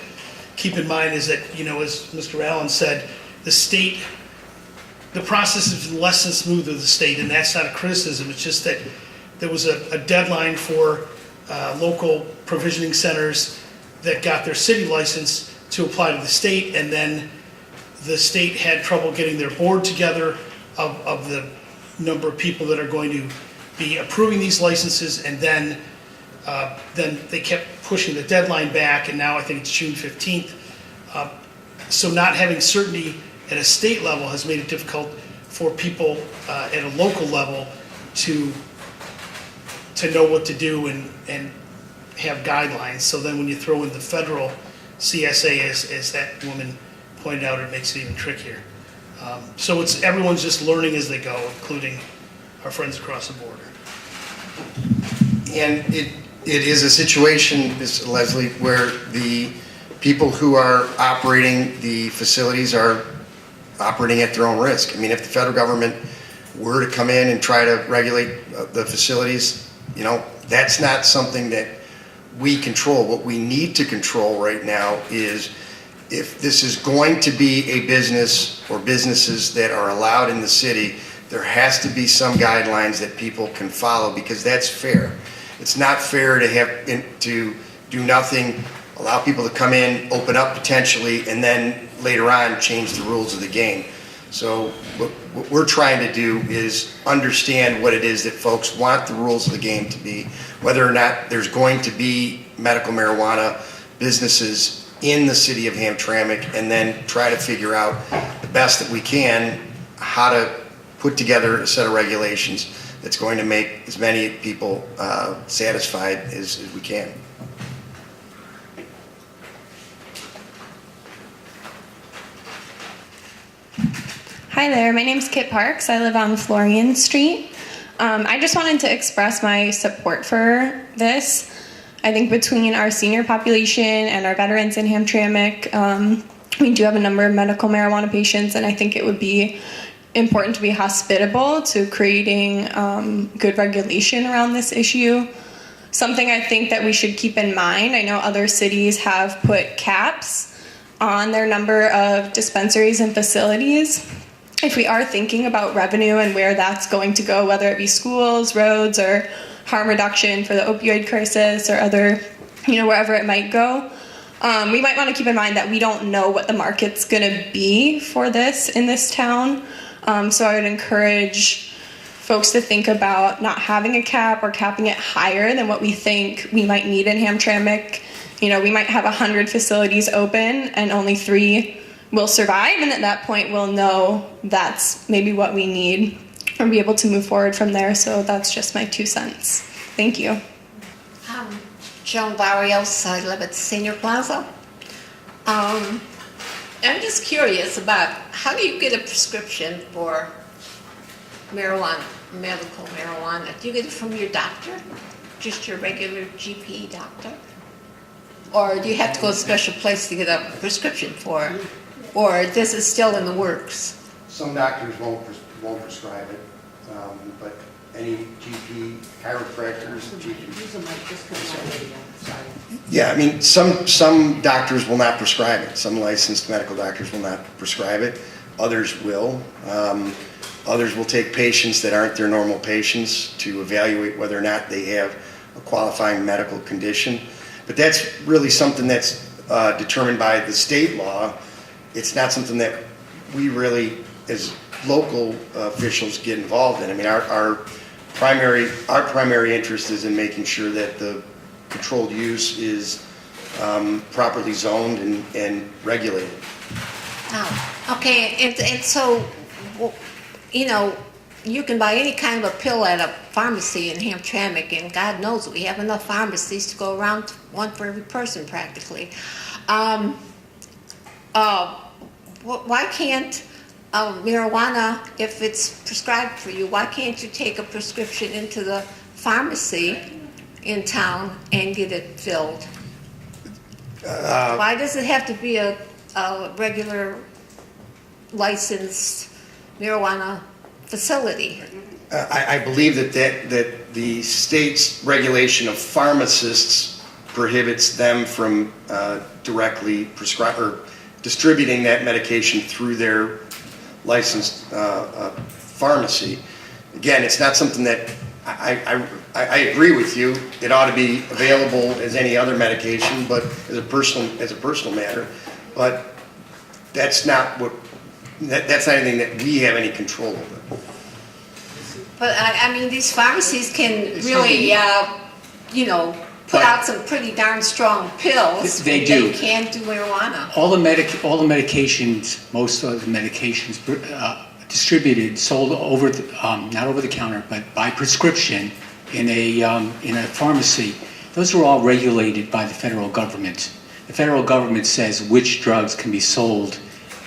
keep in mind is that, as Mr. Allen said, the process is less than smooth with the state, and that's not a criticism. It's just that there was a deadline for local provisioning centers that got their city license to apply to the state, and then the state had trouble getting their board together of the number of people that are going to be approving these licenses, and then they kept pushing the deadline back, and now I think it's June 15th. So not having certainty at a state level has made it difficult for people at a local level to know what to do and have guidelines. So then when you throw in the federal CSA, as that woman pointed out, it makes it even trickier. So everyone's just learning as they go, including our friends across the border. And it is a situation, Ms. Leslie, where the people who are operating the facilities are operating at their own risk. I mean, if the federal government were to come in and try to regulate the facilities, that's not something that we control. What we need to control right now is if this is going to be a business or businesses that are allowed in the city, there has to be some guidelines that people can follow, because that's fair. It's not fair to do nothing, allow people to come in, open up potentially, and then later on change the rules of the game. So what we're trying to do is understand what it is that folks want the rules of the game to be, whether or not there's going to be medical marijuana businesses in the city of Hamtramck, and then try to figure out the best that we can how to put together a set of regulations that's going to make as many people satisfied as we can. Hi there, my name's Kit Parks. I live on Florian Street. I just wanted to express my support for this. I think between our senior population and our veterans in Hamtramck, we do have a number of medical marijuana patients, and I think it would be important to be hospitable to creating good regulation around this issue. Something I think that we should keep in mind, I know other cities have put caps on their number of dispensaries and facilities. If we are thinking about revenue and where that's going to go, whether it be schools, roads, or harm reduction for the opioid crisis or other, wherever it might go, we might want to keep in mind that we don't know what the market's going to be for this in this town. So I would encourage folks to think about not having a cap or capping it higher than what we think we might need in Hamtramck. We might have 100 facilities open and only 3 will survive, and at that point we'll know that's maybe what we need and be able to move forward from there. So that's just my 2 cents. Thank you. Joan Barrios, I live at Senior Plaza. I'm just curious about how do you get a prescription for marijuana, medical marijuana? Do you get it from your doctor, just your regular GP doctor? Or do you have to go to a special place to get a prescription for it? Or this is still in the works? Some doctors won't prescribe it, but any GP, chiropractors, yeah, I mean, some doctors will not prescribe it. Some licensed medical doctors will not prescribe it. Others will. Others will take patients that aren't their normal patients to evaluate whether or not they have a qualifying medical condition. But that's really something that's determined by the state law. It's not something that we really, as local officials, get involved in. I mean, our primary interest is in making sure that the controlled use is properly zoned and regulated. Oh, okay. And so, you can buy any kind of a pill at a pharmacy in Hamtramck, and God knows we have enough pharmacies to go around, one for every person practically. Why can't marijuana, if it's prescribed for you, why can't you take a prescription into the pharmacy in town and get it filled? Why does it have to be a regular licensed marijuana facility? I believe that the state's regulation of pharmacists prohibits them from directly distributing that medication through their licensed pharmacy. Again, it's not something that I agree with you. It ought to be available as any other medication, but as a personal matter. But that's not that's not anything that we have any control over. But I mean, these pharmacies can really, put out some pretty darn strong pills. They do. They can't do marijuana. All the medications, most of the medications distributed, sold over, not over the counter, but by prescription in a pharmacy. Those are all regulated by the federal government. The federal government says which drugs can be sold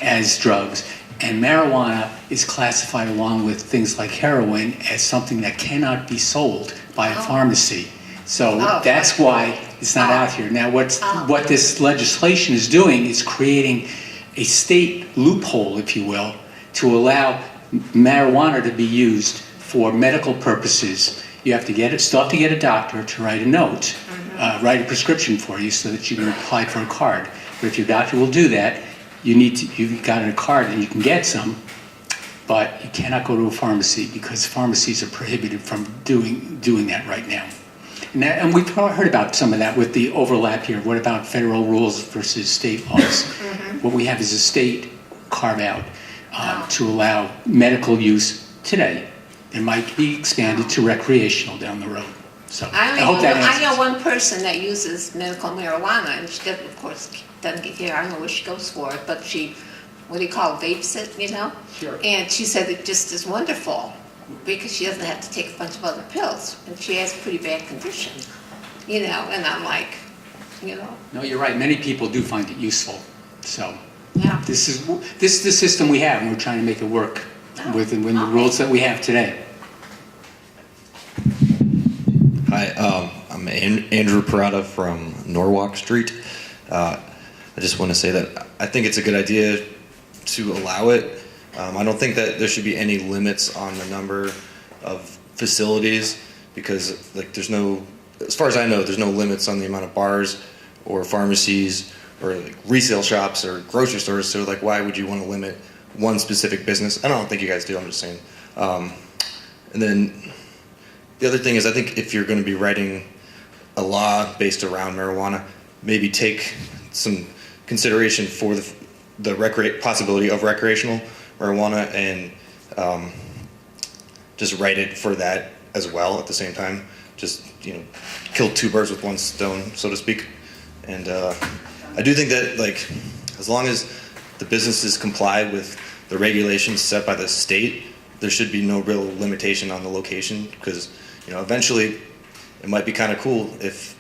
as drugs, and marijuana is classified along with things like heroin as something that cannot be sold by a pharmacy. So that's why it's not out here. Now what this legislation is doing is creating a state loophole, if you will, to allow marijuana to be used for medical purposes. You have to still have to get a doctor to write a note, write a prescription for you so that you can apply for a card. But if your doctor will do that, you've got a card and you can get some, but you cannot go to a pharmacy because pharmacies are prohibited from doing that right now. And we've heard about some of that with the overlap here. What about federal rules versus state laws? What we have is a state carve out to allow medical use today. It might be expanded to recreational down the road. So I hope that answers. I know one person that uses medical marijuana, and she doesn't, of course, doesn't get here. I don't know where she goes for it, but she, what do you call it, vapes it, Sure. And she said it just is wonderful because she doesn't have to take a bunch of other pills, and she has a pretty bad condition, and I'm like, No, you're right. Many people do find it useful. So yeah. this is the system we have, and we're trying to make it work within the rules that we have today. Hi, I'm Andrew Parada from Norwalk Street. I just want to say that I think it's a good idea to allow it. I don't think that there should be any limits on the number of facilities because, there's no, as far as I know, there's no limits on the amount of bars or pharmacies or resale shops or grocery stores. So, why would you want to limit one specific business? I don't think you guys do. I'm just saying. And then the other thing is, I think if you're going to be writing a law based around marijuana, maybe take some consideration for the possibility of recreational marijuana and just write it for that as well at the same time. Just, kill two birds with one stone, so to speak. And I do think that, as long as the businesses comply with the regulations set by the state, there should be no real limitation on the location because, eventually it might be kind of cool if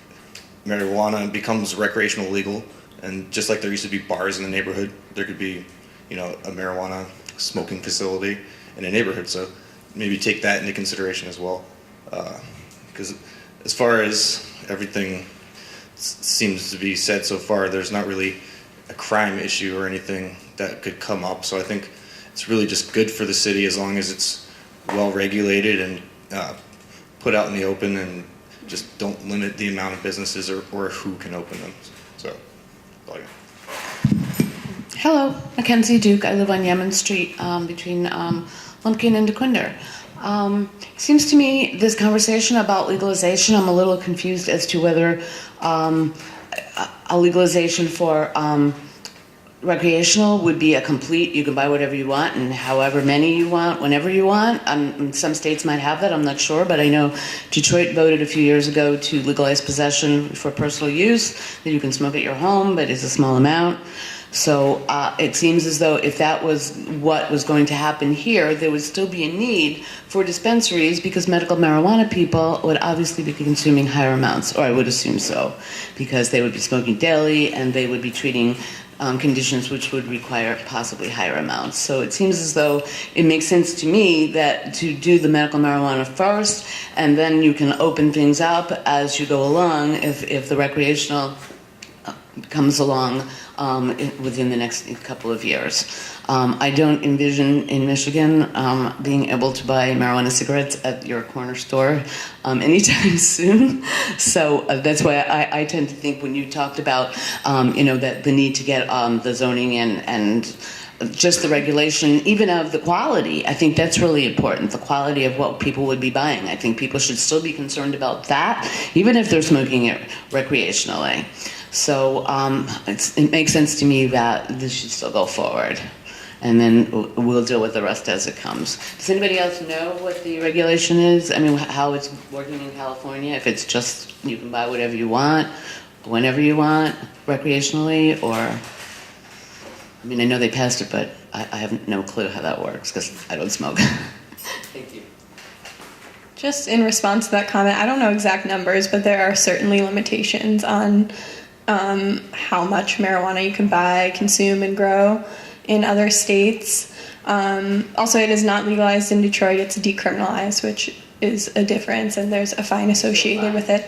marijuana becomes recreational legal, and just like there used to be bars in the neighborhood, there could be, a marijuana smoking facility in a neighborhood. So maybe take that into consideration as well. Because as far as everything seems to be said so far, there's not really a crime issue or anything that could come up. So I think it's really just good for the city as long as it's well regulated and put out in the open, and just don't limit the amount of businesses or who can open them. So, that's all I got. Hello, Mackenzie Duke. I live on Yemen Street between Lumpkin and DeQuinder. Seems to me this conversation about legalization, I'm a little confused as to whether a legalization for recreational would be a complete, you can buy whatever you want and however many you want, whenever you want. Some states might have that, I'm not sure, but I know Detroit voted a few years ago to legalize possession for personal use, that you can smoke at your home, but it's a small amount. So it seems as though if that was what was going to happen here, there would still be a need for dispensaries because medical marijuana people would obviously be consuming higher amounts, or I would assume so, because they would be smoking daily and they would be treating conditions which would require possibly higher amounts. So it seems as though it makes sense to me that to do the medical marijuana first, and then you can open things up as you go along if the recreational comes along within the next couple of years. I don't envision in Michigan being able to buy marijuana cigarettes at your corner store anytime soon. So that's why I tend to think when you talked about, that the need to get the zoning and just the regulation, even of the quality, I think that's really important, the quality of what people would be buying. I think people should still be concerned about that, even if they're smoking it recreationally. So it makes sense to me that this should still go forward. And then we'll deal with the rest as it comes. Does anybody else know what the regulation is? I mean, how it's working in California? If it's just you can buy whatever you want, whenever you want, recreationally, or... I mean, I know they passed it, but I have no clue how that works because I don't smoke. Thank you. Just in response to that comment, I don't know exact numbers, but there are certainly limitations on how much marijuana you can buy, consume, and grow in other states. Also, it is not legalized in Detroit. It's decriminalized, which is a difference, and there's a fine associated with it.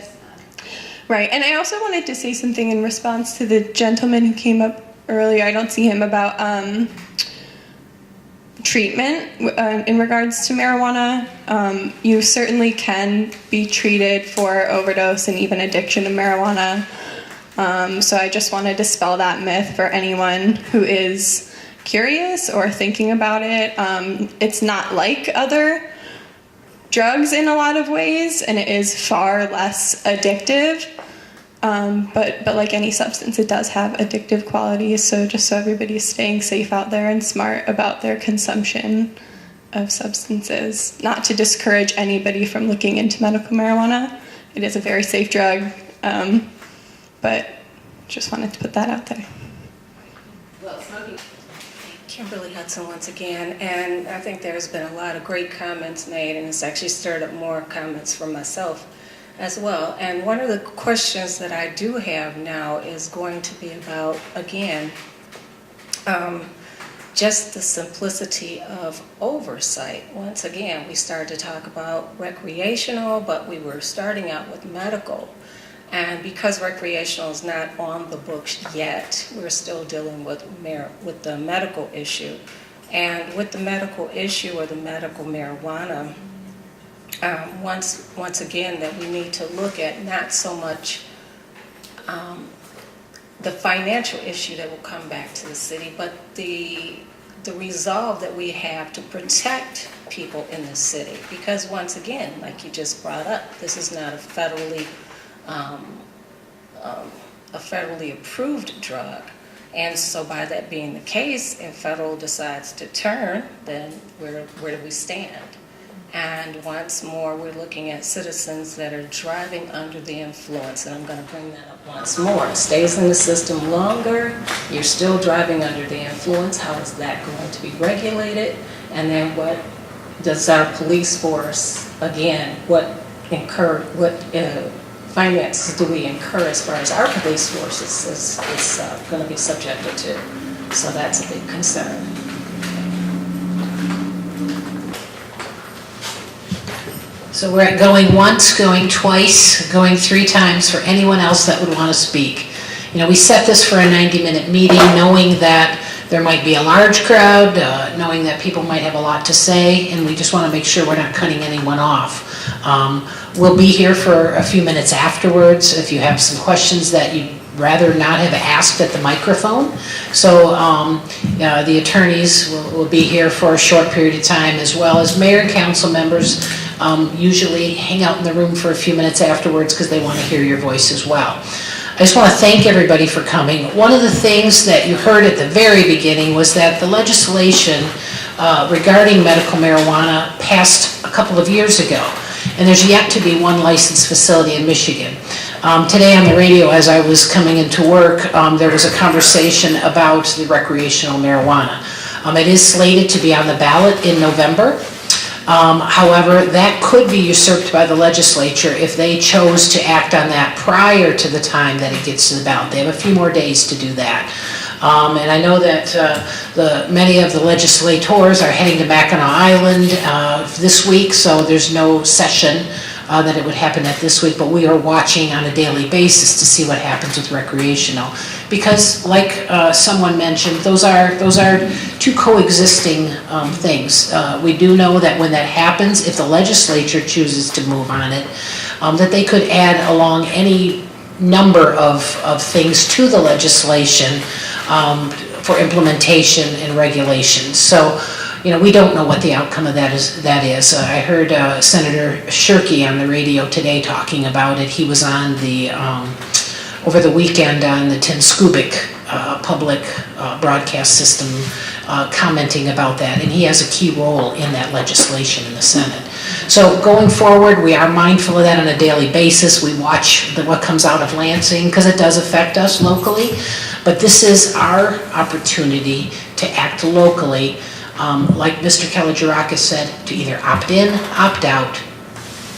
Right, and I also wanted to say something in response to the gentleman who came up earlier. I don't see him about treatment in regards to marijuana. You certainly can be treated for overdose and even addiction to marijuana. So I just want to dispel that myth for anyone who is curious or thinking about it. It's not like other drugs in a lot of ways, and it is far less addictive. But like any substance, it does have addictive qualities. So just so everybody's staying safe out there and smart about their consumption of substances. Not to discourage anybody from looking into medical marijuana. It is a very safe drug, but just wanted to put that out there. Well, smoking. Kimberly Hudson once again, and I think there's been a lot of great comments made, and it's actually stirred up more comments from myself as well. And one of the questions that I do have now is going to be about, again, just the simplicity of oversight. Once again, we started to talk about recreational, but we were starting out with medical. And because recreational is not on the books yet, we're still dealing with the medical issue. And with the medical issue or the medical marijuana, once again, that we need to look at not so much the financial issue that will come back to the city, but the resolve that we have to protect people in the city. Because once again, like you just brought up, this is not a federally approved drug. And so by that being the case, if federal decides to turn, then where do we stand? And once more, we're looking at citizens that are driving under the influence, and I'm going to bring that up once more. It stays in the system longer, you're still driving under the influence. How is that going to be regulated? And then what does our police force, again, what finances do we incur as far as our police force is going to be subjected to? So that's a big concern. So we're at going once, going twice, going 3 times for anyone else that would want to speak. You know, we set this for a 90-minute meeting, knowing that there might be a large crowd, knowing that people might have a lot to say, and we just want to make sure we're not cutting anyone off. We'll be here for a few minutes afterwards if you have some questions that you'd rather not have asked at the microphone. So the attorneys will be here for a short period of time, as well as mayor and council members usually hang out in the room for a few minutes afterwards because they want to hear your voice as well. I just want to thank everybody for coming. One of the things that you heard at the very beginning was that the legislation regarding medical marijuana passed a couple of years ago, and there's yet to be one licensed facility in Michigan. Today on the radio, as I was coming into work, there was a conversation about the recreational marijuana. It is slated to be on the ballot in November. However, that could be usurped by the legislature if they chose to act on that prior to the time that it gets to the ballot. They have a few more days to do that. And I know that many of the legislators are heading to Mackinac Island this week, so there's no session that it would happen at this week, but we are watching on a daily basis to see what happens with recreational. because like someone mentioned, those are two coexisting things. We do know that when that happens, if the legislature chooses to move on it, that they could add along any number of things to the legislation for implementation and regulation. So, you know, we don't know what the outcome of that is. I heard Senator Shirkey on the radio today talking about it. He was on the over the weekend on the Tim Skubic public broadcast system commenting about that, and he has a key role in that legislation in the Senate. So going forward, we are mindful of that on a daily basis. We watch what comes out of Lansing because it does affect us locally, but this is our opportunity to act locally. Like Mr. Kalajirakis said, to either opt in, opt out.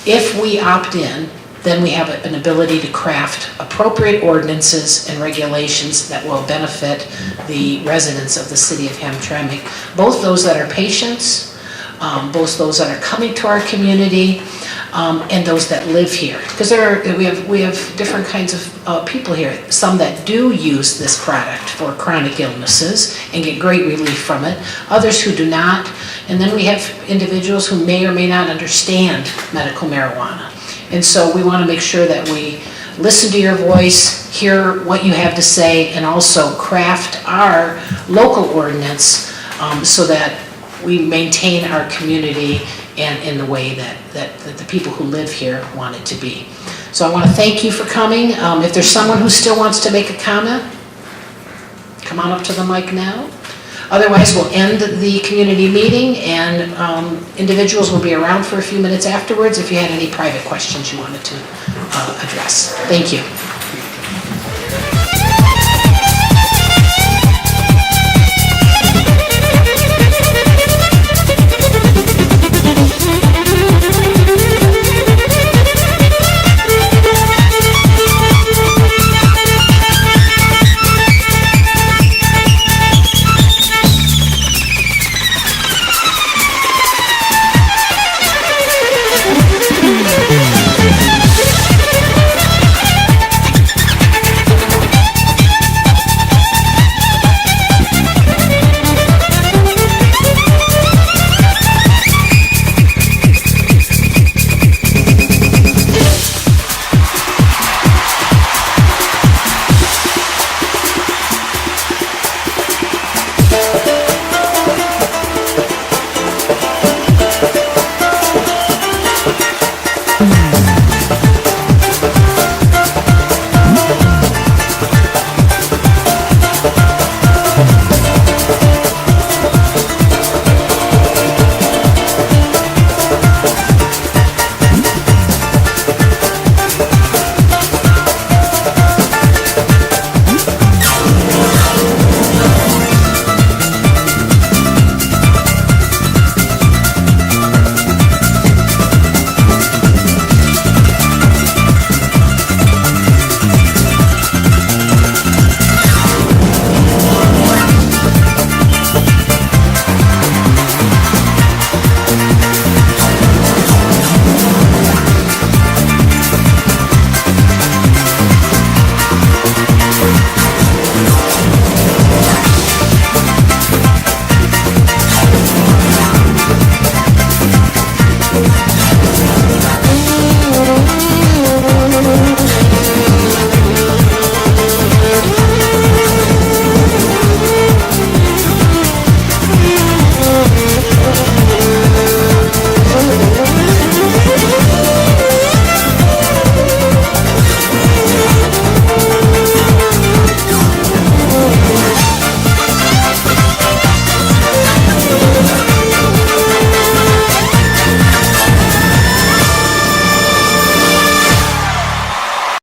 If we opt in, then we have an ability to craft appropriate ordinances and regulations that will benefit the residents of the city of Hamtramck, both those that are patients, both those that are coming to our community, and those that live here. Because we have different kinds of people here. Some that do use this product for chronic illnesses and get great relief from it. Others who do not. And then we have individuals who may or may not understand medical marijuana. And so we want to make sure that we listen to your voice, hear what you have to say, and also craft our local ordinance so that we maintain our community and in the way that the people who live here want it to be. So I want to thank you for coming. If there's someone who still wants to make a comment, come on up to the mic now. Otherwise, we'll end the community meeting, and individuals will be around for a few minutes afterwards if you had any private questions you wanted to address. Thank you.